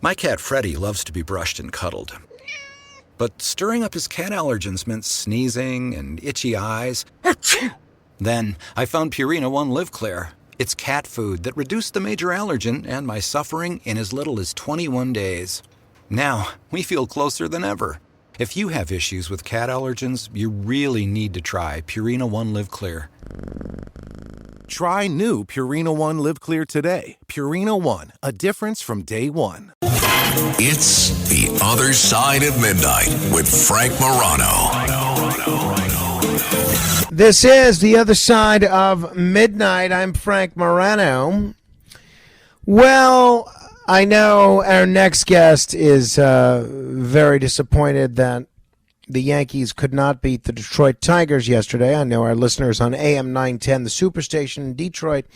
My cat Freddie loves to be brushed and cuddled. But stirring up his cat allergens meant sneezing and itchy eyes. Then I found Purina One Live Clear. It's cat food that reduced the major allergen and my suffering in as little as 21 days. Now, we feel closer than ever. If you have issues with cat allergens, you really need to try Purina One Live Clear. Try new Purina One Live Clear today. Purina One, a difference from day one. It's The Other Side of Midnight with Frank Morano. This is The Other Side of Midnight. I'm Frank Morano. Well, I know our next guest is very disappointed that the Yankees could not beat the Detroit Tigers yesterday. I know our listeners on AM 910, the Superstation in Detroit,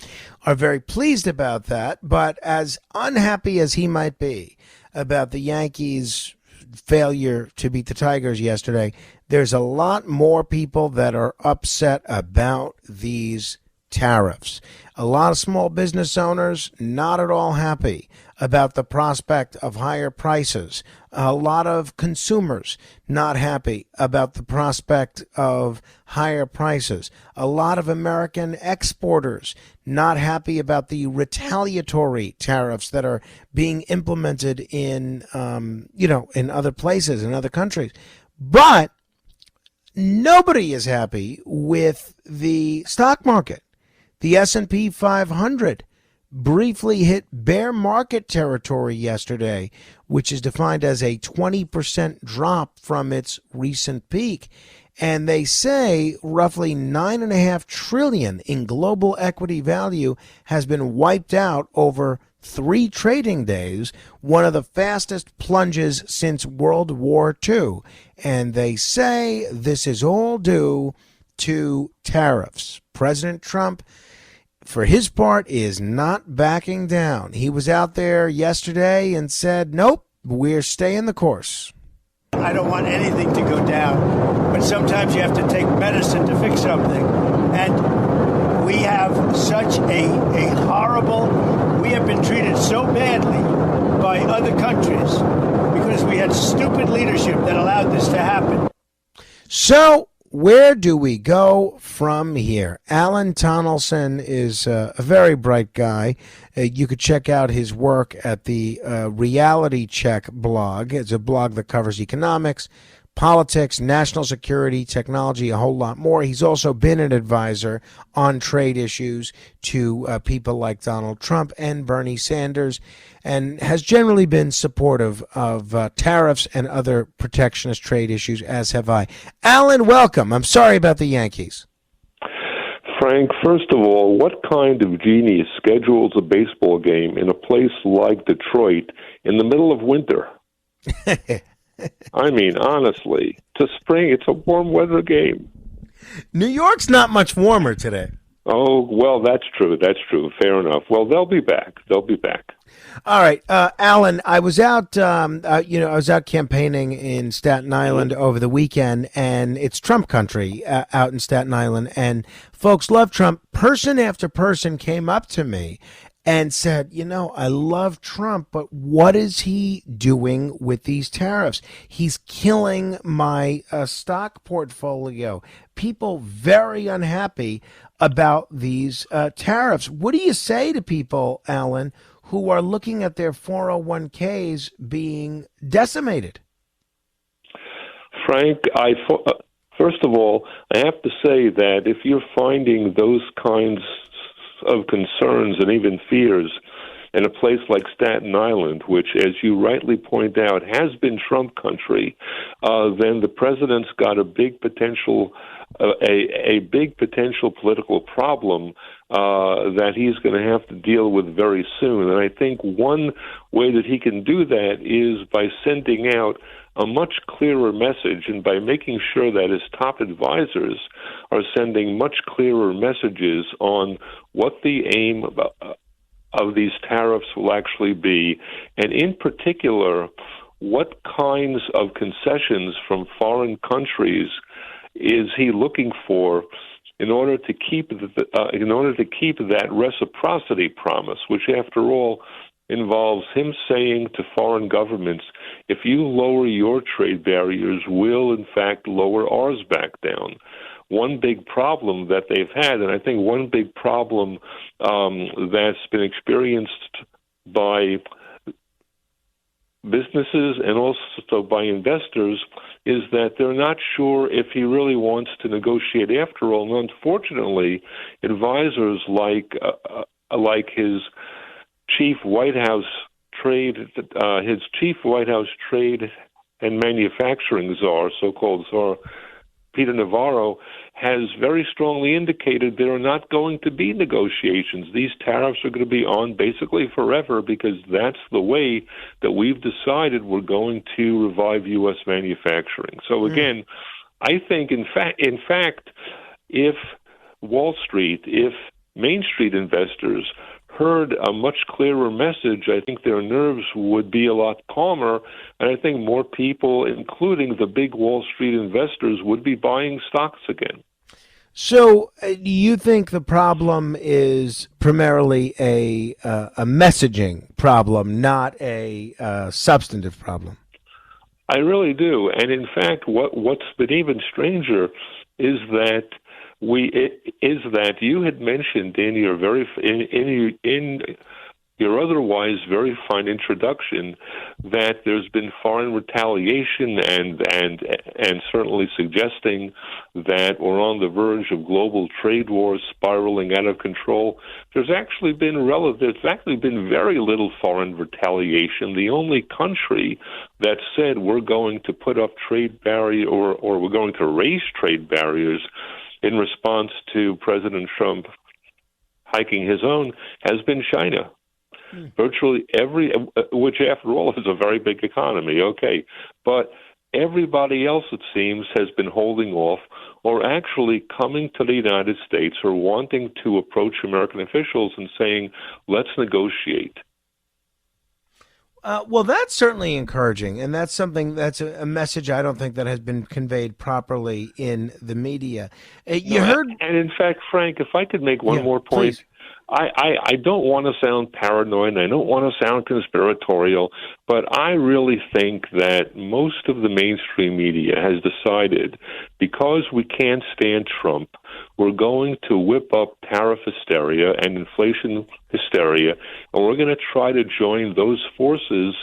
are very pleased about that. But as unhappy as he might be about the Yankees' failure to beat the Tigers yesterday, there's a lot more people that are upset about these tariffs. A lot of small business owners not at all happy about the prospect of higher prices. A lot of consumers not happy about the prospect of higher prices. A lot of American exporters not happy about the retaliatory tariffs that are being implemented in, in other places, in other countries. But nobody is happy with the stock market. The S&P 500 briefly hit bear market territory yesterday, which is defined as a 20% drop from its recent peak. And they say roughly $9.5 trillion in global equity value has been wiped out over 3 trading days, one of the fastest plunges since World War II. And they say this is all due to tariffs. President Trump, for his part, is not backing down. He was out there yesterday and said, nope, we're staying the course. I don't want anything to go down, but sometimes you have to take medicine to fix something. And we have such a horrible, we have been treated so badly by other countries because we had stupid leadership that allowed this to happen. So where do we go from here? Alan Tonelson is a very bright guy. You could check out his work at the RealityChek blog. It's a blog that covers economics, politics, national security, technology, a whole lot more. He's also been an advisor on trade issues to people like Donald Trump and Bernie Sanders, and has generally been supportive of tariffs and other protectionist trade issues, as have I. Alan, welcome. I'm sorry about the Yankees. Frank, first of all, what kind of genius schedules a baseball game in a place like Detroit in the middle of winter? I mean, honestly, to spring, it's a warm weather game. New York's not much warmer today. Oh, well, that's true. That's true. Fair enough. Well, they'll be back. They'll be back. All right, Alan, I was out, I was out campaigning in Staten Island over the weekend, and it's Trump country out in Staten Island, and folks love Trump. Person after person came up to me and said, I love Trump, but what is he doing with these tariffs? He's killing my stock portfolio. People very unhappy about these tariffs. What do you say to people, Alan, who are looking at their 401ks being decimated? Frank, first of all, I have to say that if you're finding those kinds of concerns and even fears in a place like Staten Island, which, as you rightly point out, has been Trump country, then the president's got a big potential political problem that he's going to have to deal with very soon. And I think one way that he can do that is by sending out a much clearer message, and by making sure that his top advisors are sending much clearer messages on what the aim of these tariffs will actually be, and in particular, what kinds of concessions from foreign countries is he looking for in order to keep that reciprocity promise, which, after all, involves him saying to foreign governments, if you lower your trade barriers, we'll in fact lower ours back down. One big problem that they've had, and I think one big problem that's been experienced by businesses and also by investors, is that they're not sure if he really wants to negotiate after all. And unfortunately, advisors like his chief White House trade and manufacturing czar, so-called czar, Peter Navarro, has very strongly indicated there are not going to be negotiations. These tariffs are going to be on basically forever because that's the way that we've decided we're going to revive U.S. manufacturing. So again, I think, in fact, if Wall Street, if Main Street investors heard a much clearer message, I think their nerves would be a lot calmer, and I think more people, including the big Wall Street investors, would be buying stocks again. So, do you think the problem is primarily a messaging problem, not a substantive problem? I really do, and in fact, what's been even stranger is that you had mentioned in your your otherwise very fine introduction that there's been foreign retaliation and certainly suggesting that we're on the verge of global trade wars spiraling out of control. There's actually been very little foreign retaliation. The only country that said we're going to put up trade barrier or we're going to raise trade barriers in response to President Trump hiking his own has been China. Virtually which after all is a very big economy, okay. But everybody else, it seems, has been holding off or actually coming to the United States or wanting to approach American officials and saying, let's negotiate. Well, that's certainly encouraging, and that's a message I don't think that has been conveyed properly in the media. Heard, and in fact, Frank, if I could make one more point. Please. I don't want to sound paranoid, and I don't want to sound conspiratorial, but I really think that most of the mainstream media has decided because we can't stand Trump, we're going to whip up tariff hysteria and inflation hysteria, and we're going to try to join those forces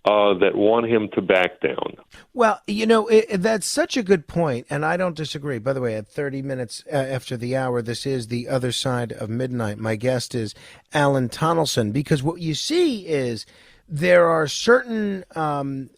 that want him to back down. Well, that's such a good point, and I don't disagree. By the way, at 30 minutes after the hour, this is The Other Side of Midnight. My guest is Alan Tonelson, because what you see is there are certain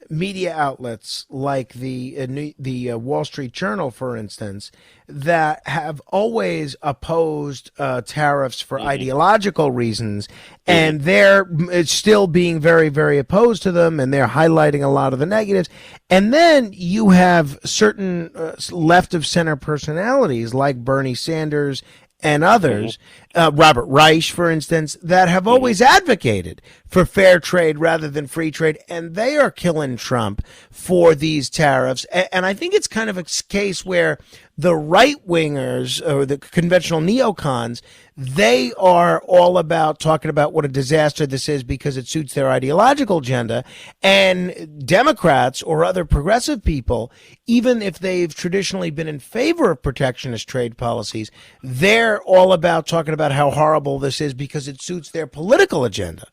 media outlets like the Wall Street Journal, for instance, that have always opposed tariffs for ideological reasons, and they're still being very, very opposed to them, and they're highlighting a lot of the negatives. And then you have certain left of center personalities like Bernie Sanders and others, Robert Reich, for instance, that have always advocated for fair trade rather than free trade, and they are killing Trump for these tariffs. And I think it's kind of a case where the right-wingers, or the conventional neocons, they are all about talking about what a disaster this is because it suits their ideological agenda. And Democrats or other progressive people, even if they've traditionally been in favor of protectionist trade policies, they're all about talking about how horrible this is because it suits their political agenda.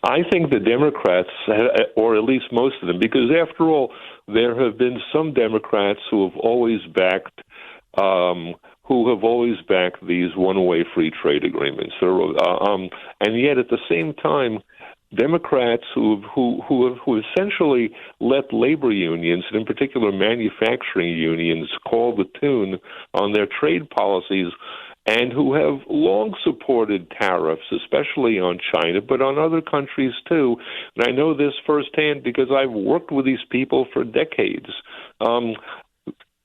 I think the Democrats, or at least most of them, because after all, there have been some Democrats who have always backed these one-way free trade agreements, and yet at the same time, Democrats who essentially let labor unions, and in particular manufacturing unions, call the tune on their trade policies, and who have long supported tariffs, especially on China, but on other countries too. And I know this firsthand because I've worked with these people for decades.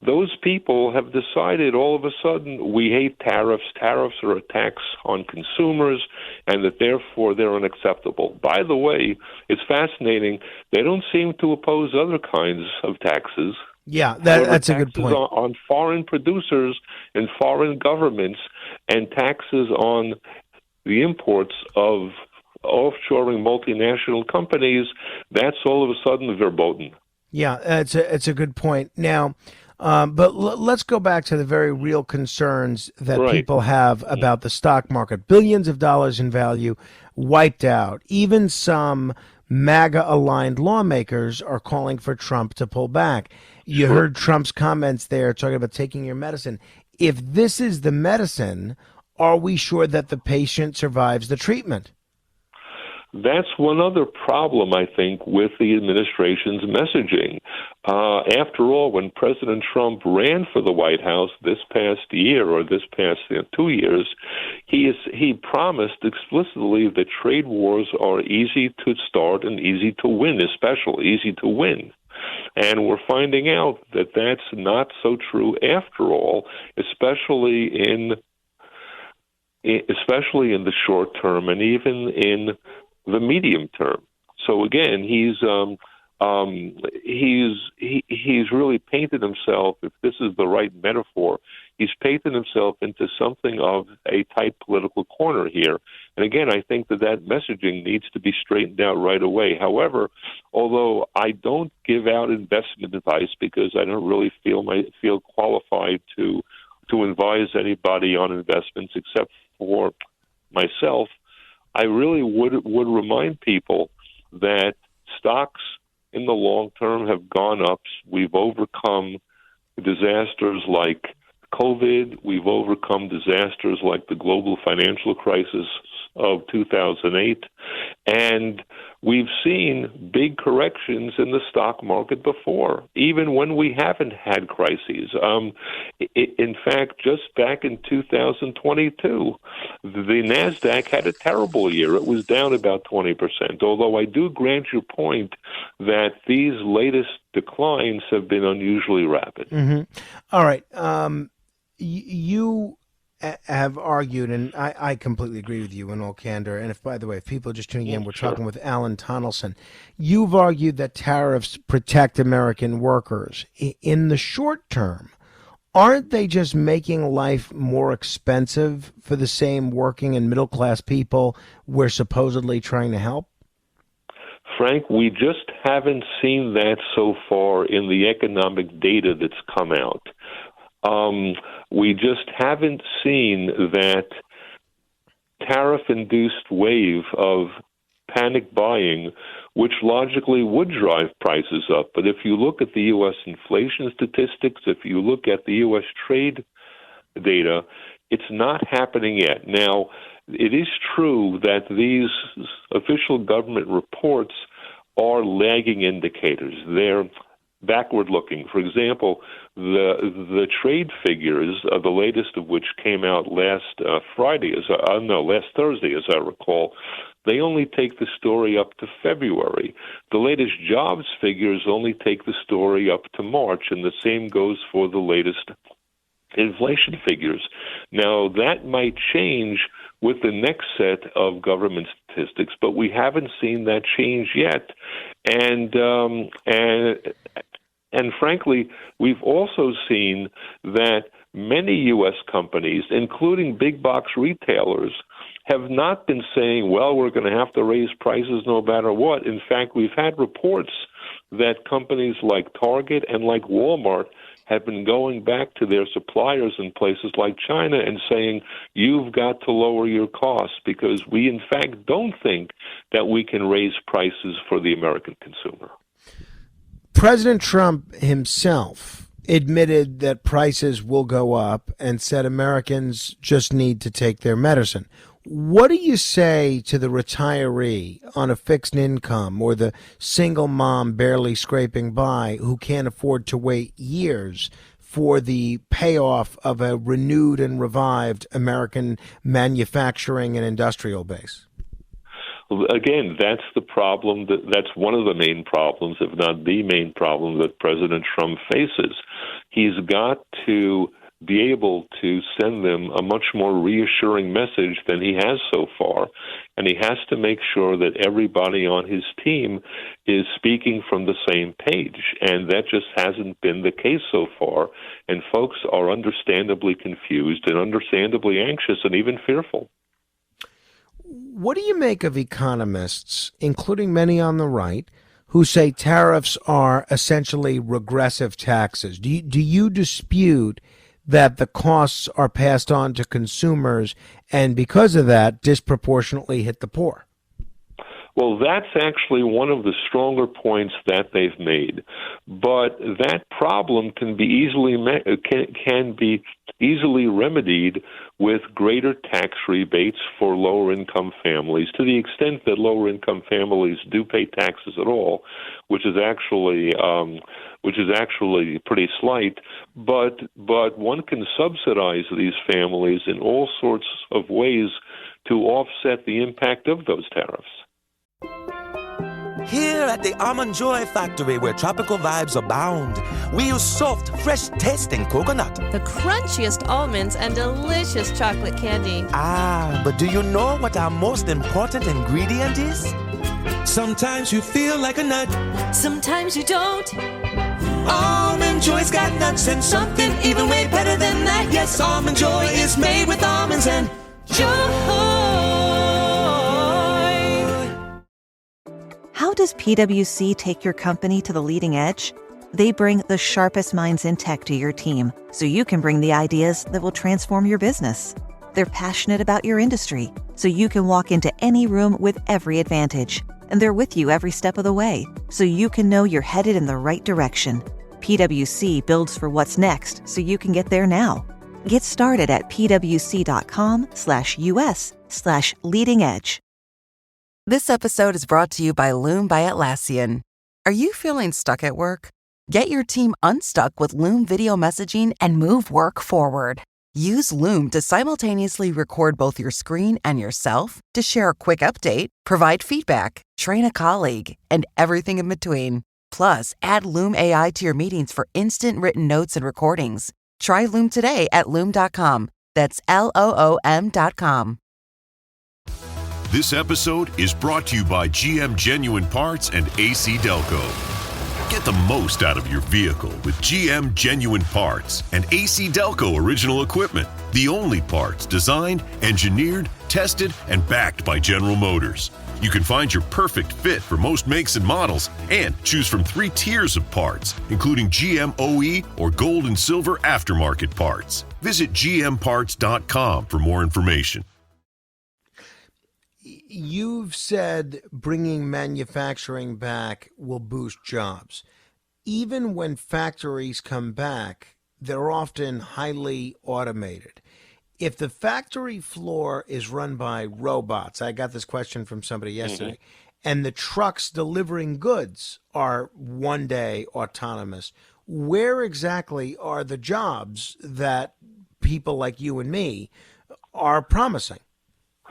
Those people have decided all of a sudden we hate tariffs. Tariffs are a tax on consumers, and that therefore they're unacceptable. By the way, it's fascinating. They don't seem to oppose other kinds of taxes. Yeah, that's a good point. On foreign producers and foreign governments, and taxes on the imports of offshoring multinational companies, that's all of a sudden verboten. Yeah, it's a good point. Now, but let's go back to the very real concerns that Right. people have about the stock market. Billions of dollars in value wiped out. Even some MAGA-aligned lawmakers are calling for Trump to pull back. You heard Trump's comments there talking about taking your medicine. If this is the medicine, are we sure that the patient survives the treatment? That's one other problem, I think, with the administration's messaging. After all, when President Trump ran for the White House this past year or this past 2 years, he promised explicitly that trade wars are easy to start and easy to win, especially easy to win. And we're finding out that that's not so true after all, especially in the short term and even in the medium term. So again, he's really painted himself, if this is the right metaphor, he's painted himself into something of a tight political corner here. And again, I think that messaging needs to be straightened out right away. However, although I don't give out investment advice because I don't really feel qualified to advise anybody on investments except for myself, I really would remind people that stocks in the long term have gone up. We've overcome disasters like COVID. We've overcome disasters like the global financial crisis of 2008. And we've seen big corrections in the stock market before, even when we haven't had crises. In fact, just back in 2022, the NASDAQ had a terrible year. It was down about 20%, although I do grant your point that these latest declines have been unusually rapid. Mm-hmm. All right. You have argued, and I completely agree with you in all candor. And if, by the way, if people are just tuning in, we're talking with Alan Tonelson. You've argued that tariffs protect American workers. In the short term, aren't they just making life more expensive for the same working and middle class people we're supposedly trying to help? Frank, we just haven't seen that so far in the economic data that's come out. We just haven't seen that tariff-induced wave of panic buying, which logically would drive prices up. But if you look at the U.S. inflation statistics, if you look at the U.S. trade data, it's not happening yet. Now, it is true that these official government reports are lagging indicators. They're backward-looking. For example, the trade figures, the latest of which came out last Thursday, as I recall, they only take the story up to February. The latest jobs figures only take the story up to March, and the same goes for the latest inflation figures. Now, that might change with the next set of government statistics, but we haven't seen that change yet. And frankly, we've also seen that many U.S. companies, including big box retailers, have not been saying, well, we're going to have to raise prices no matter what. In fact, we've had reports that companies like Target and like Walmart have been going back to their suppliers in places like China and saying, you've got to lower your costs because we, in fact, don't think that we can raise prices for the American consumer. President Trump himself admitted that prices will go up and said Americans just need to take their medicine. What do you say to the retiree on a fixed income or the single mom barely scraping by who can't afford to wait years for the payoff of a renewed and revived American manufacturing and industrial base? Again, that's the problem. That's one of the main problems, if not the main problem, that President Trump faces. He's got to be able to send them a much more reassuring message than he has so far. And he has to make sure that everybody on his team is speaking from the same page. And that just hasn't been the case so far. And folks are understandably confused and understandably anxious and even fearful. What do you make of economists, including many on the right, who say tariffs are essentially regressive taxes? Do you dispute that the costs are passed on to consumers and because of that disproportionately hit the poor? Well, that's actually one of the stronger points that they've made, but that problem can be easily remedied with greater tax rebates for lower income families, to the extent that lower income families do pay taxes at all, which is actually pretty slight. But one can subsidize these families in all sorts of ways to offset the impact of those tariffs. Here at the Almond Joy Factory, where tropical vibes abound, we use soft, fresh-tasting coconut. The crunchiest almonds and delicious chocolate candy. Ah, but do you know what our most important ingredient is? Sometimes you feel like a nut. Sometimes you don't. Almond Joy's got nuts and something even way better than that. Yes, Almond Joy is made with almonds and joy. How does PwC take your company to the leading edge? They bring the sharpest minds in tech to your team so you can bring the ideas that will transform your business. They're passionate about your industry so you can walk into any room with every advantage. And they're with you every step of the way so you can know you're headed in the right direction. PwC builds for what's next so you can get there now. Get started at pwc.com/US/leading edge. This episode is brought to you by Loom by Atlassian. Are you feeling stuck at work? Get your team unstuck with Loom video messaging and move work forward. Use Loom to simultaneously record both your screen and yourself to share a quick update, provide feedback, train a colleague, and everything in between. Plus, add Loom AI to your meetings for instant written notes and recordings. Try Loom today at Loom.com. That's LOOM.com. This episode is brought to you by GM Genuine Parts and AC Delco. Get the most out of your vehicle with GM Genuine Parts and AC Delco Original Equipment. The only parts designed, engineered, tested, and backed by General Motors. You can find your perfect fit for most makes and models and choose from 3 tiers of parts, including GM OE or gold and silver aftermarket parts. Visit gmparts.com for more information. You've said bringing manufacturing back will boost jobs. Even when factories come back, they're often highly automated. If the factory floor is run by robots, I got this question from somebody yesterday, and the trucks delivering goods are one day autonomous, where exactly are the jobs that people like you and me are promising?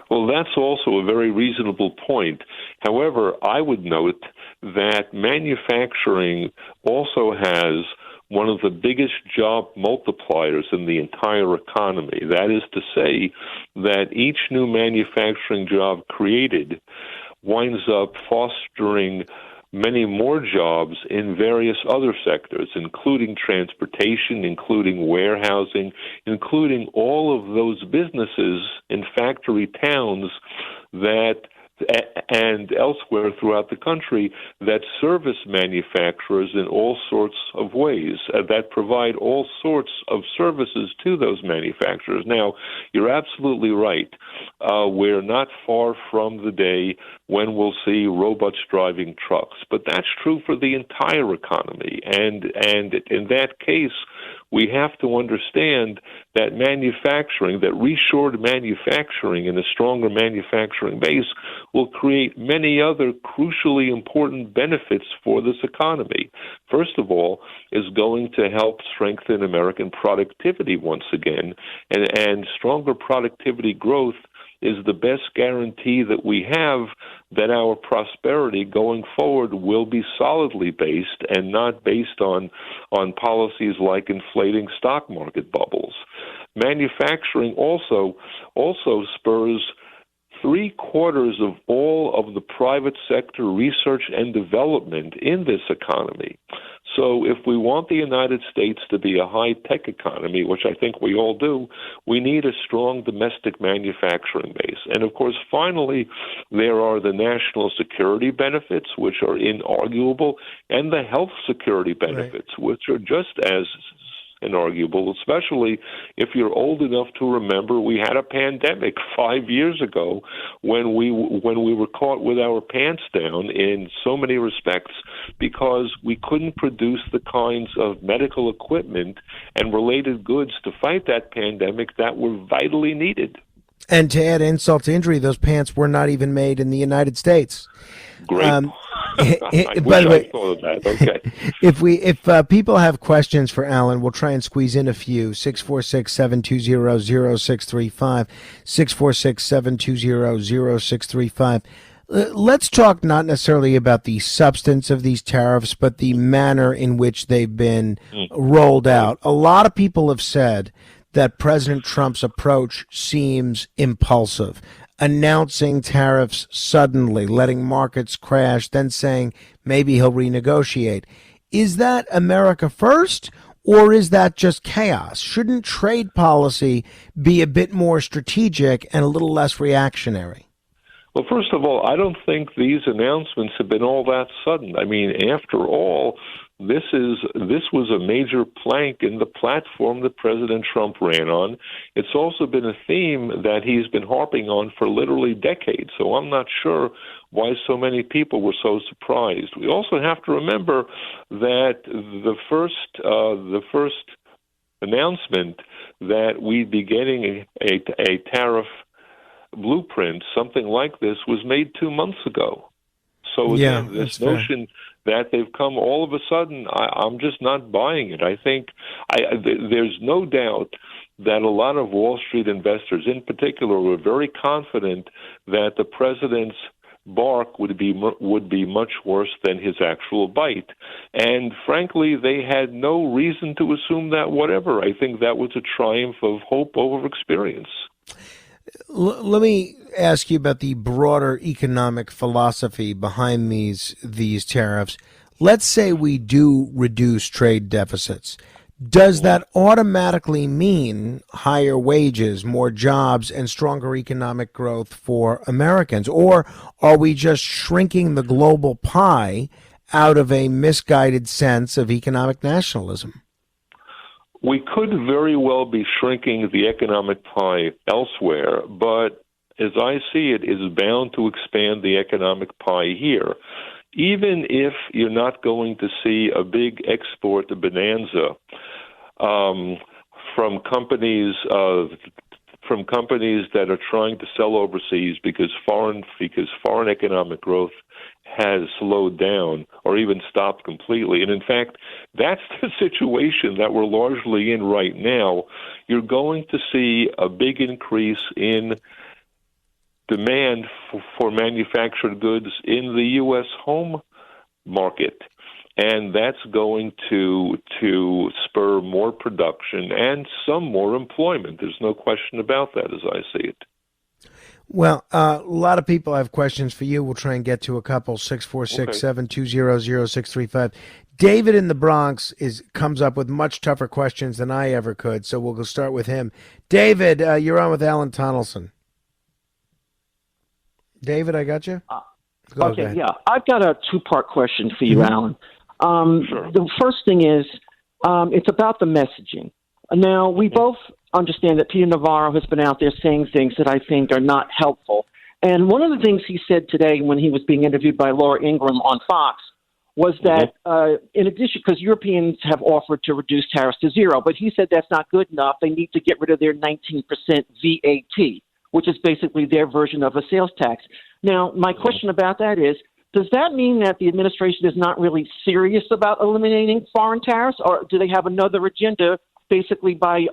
Well, that's also a very reasonable point. However, I would note that manufacturing also has one of the biggest job multipliers in the entire economy. That is to say that each new manufacturing job created winds up fostering many more jobs in various other sectors, including transportation, including warehousing, including all of those businesses in factory towns that and elsewhere throughout the country that service manufacturers in all sorts of ways, that provide all sorts of services to those manufacturers. Now, you're absolutely right. We're not far from the day when we'll see robots driving trucks, but that's true for the entire economy. And in that case, we have to understand that manufacturing, that reshored manufacturing and a stronger manufacturing base will create many other crucially important benefits for this economy. First of all, is going to help strengthen American productivity once again, and stronger productivity growth is the best guarantee that we have that our prosperity going forward will be solidly based and not based on policies like inflating stock market bubbles. Manufacturing also spurs 3/4 of all of the private sector research and development in this economy. So if we want the United States to be a high-tech economy, which I think we all do, we need a strong domestic manufacturing base. And, of course, finally, there are the national security benefits, which are inarguable, and the health security benefits, which are just as inarguable, especially if you're old enough to remember we had a pandemic 5 years ago when we were caught with our pants down in so many respects because we couldn't produce the kinds of medical equipment and related goods to fight that pandemic that were vitally needed. And to add insult to injury, those pants were not even made in the United States. Great. By the way, thought of that. Okay. If people have questions for Alan, we'll try and squeeze in a few. 646-720-0635, 646-720-0635. Let's talk not necessarily about the substance of these tariffs, but the manner in which they've been rolled out. A lot of people have said that President Trump's approach seems impulsive, announcing tariffs suddenly, letting markets crash, then saying maybe he'll renegotiate. Is that America first, or is that just chaos? Shouldn't trade policy be a bit more strategic and a little less reactionary? Well, first of all, I don't think these announcements have been all that sudden. I mean, after all, this was a major plank in the platform that President Trump ran on. It's also been a theme that he's been harping on for literally decades. So I'm not sure why so many people were so surprised. We also have to remember that the first announcement that we'd be getting a tariff blueprint, something like this, was made 2 months ago. So again, this notion that they've come all of a sudden, I'm just not buying it. I think there's no doubt that a lot of Wall Street investors in particular were very confident that the president's bark would be much worse than his actual bite. And frankly, they had no reason to assume that whatever. I think that was a triumph of hope over experience. Let me ask you about the broader economic philosophy behind these tariffs. Let's say we do reduce trade deficits. Does that automatically mean higher wages, more jobs, and stronger economic growth for Americans? Or are we just shrinking the global pie out of a misguided sense of economic nationalism? We could very well be shrinking the economic pie elsewhere, but as I see it, is bound to expand the economic pie here. Even if you're not going to see a big export bonanza from companies that are trying to sell overseas because foreign economic growth has slowed down or even stopped completely. And in fact, that's the situation that we're largely in right now. You're going to see a big increase in demand for manufactured goods in the U.S. home market. And that's going to spur more production and some more employment. There's no question about that as I see it. Well, a lot of people have questions for you. We'll try and get to a couple. 646-720-0635. David in the Bronx comes up with much tougher questions than I ever could, so we'll go start with him. David, you're on with Alan Tonelson. David, I got you? Okay, yeah. I've got a two-part question for you, Alan. Sure. The first thing is it's about the messaging. Now, we both understand that Peter Navarro has been out there saying things that I think are not helpful. And one of the things he said today when he was being interviewed by Laura Ingraham on Fox was that in addition, because Europeans have offered to reduce tariffs to zero, but he said that's not good enough. They need to get rid of their 19% VAT, which is basically their version of a sales tax. Now, my question about that is, does that mean that the administration is not really serious about eliminating foreign tariffs, or do they have another agenda basically by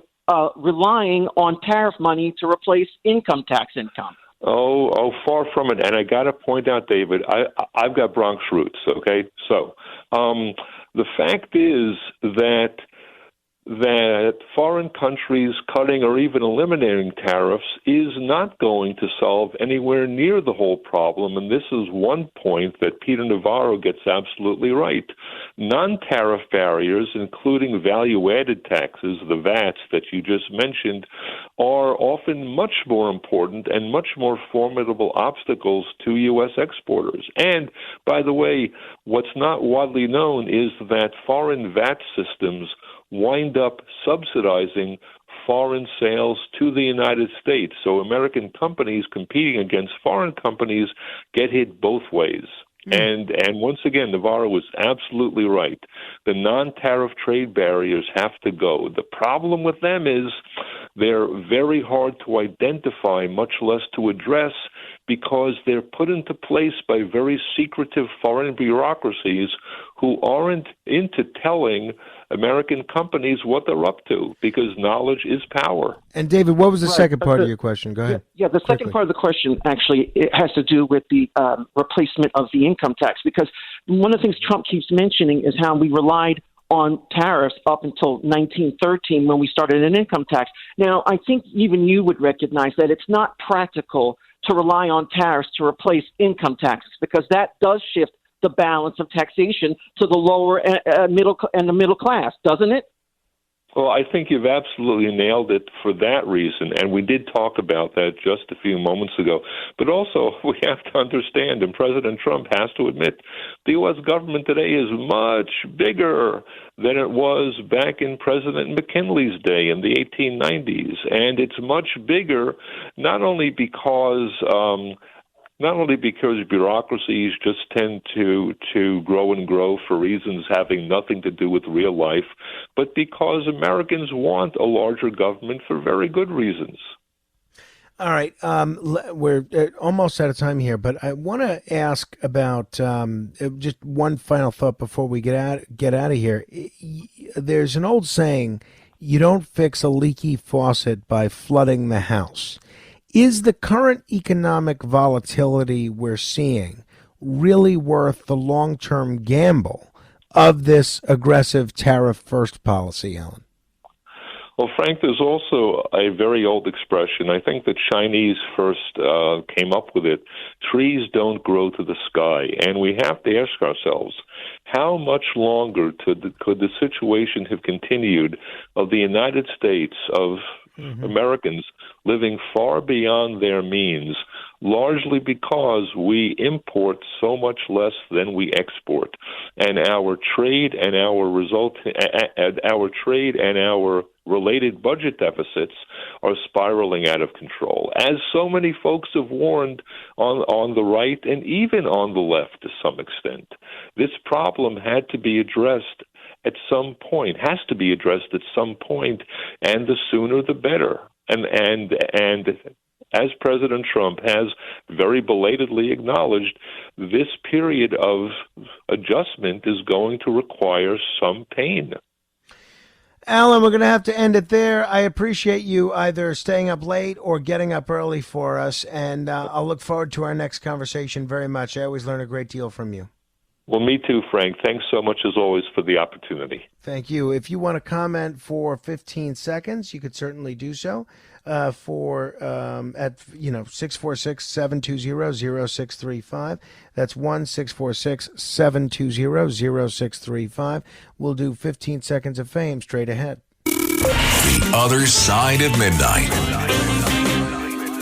relying on tariff money to replace income tax income? Oh, far from it. And I got to point out, David, I've got Bronx roots, okay? So the fact is that that foreign countries cutting or even eliminating tariffs is not going to solve anywhere near the whole problem. And this is one point that Peter Navarro gets absolutely right. Non-tariff barriers, including value-added taxes, the VATs that you just mentioned, are often much more important and much more formidable obstacles to U.S. exporters. And, by the way, what's not widely known is that foreign VAT systems wind up subsidizing foreign sales to the United States. So American companies competing against foreign companies get hit both ways. And once again, Navarro was absolutely right. The non-tariff trade barriers have to go. The problem with them is they're very hard to identify, much less to address, because they're put into place by very secretive foreign bureaucracies who aren't into telling American companies what they're up to, because knowledge is power. And David, what was the second part of your question? Go ahead. Yeah, the second part of the question, actually, it has to do with the replacement of the income tax, because one of the things Trump keeps mentioning is how we relied on tariffs up until 1913 when we started an income tax. Now, I think even you would recognize that it's not practical to rely on tariffs to replace income taxes, because that does shift the balance of taxation to the lower middle class, doesn't it? Well, I think you've absolutely nailed it for that reason, and we did talk about that just a few moments ago. But also, we have to understand, and President Trump has to admit, the U.S. government today is much bigger than it was back in President McKinley's day in the 1890s, and it's much bigger not only because bureaucracies just tend to grow and grow for reasons having nothing to do with real life, but because Americans want a larger government for very good reasons. All right. We're almost out of time here, but I want to ask about just one final thought before we get out of here. There's an old saying, you don't fix a leaky faucet by flooding the house. Is the current economic volatility we're seeing really worth the long-term gamble of this aggressive tariff-first policy, Alan? Well, Frank, there's also a very old expression. I think the Chinese first came up with it. Trees don't grow to the sky. And we have to ask ourselves, how much longer could the situation have continued of the United States, of Americans living far beyond their means, largely because we import so much less than we export, and our trade and our related budget deficits are spiraling out of control. As so many folks have warned on the right and even on the left to some extent, this problem had to be addressed at some point, has to be addressed at some point, and the sooner the better. And as President Trump has very belatedly acknowledged, this period of adjustment is going to require some pain. Alan, we're going to have to end it there. I appreciate you either staying up late or getting up early for us, and I'll look forward to our next conversation very much. I always learn a great deal from you. Well, me too, Frank. Thanks so much, as always, for the opportunity. Thank you. If you want to comment for 15 seconds, you could certainly do so at 646-720-0635. That's 1-646-720-0635. We'll do 15 seconds of fame straight ahead. The Other Side of Midnight.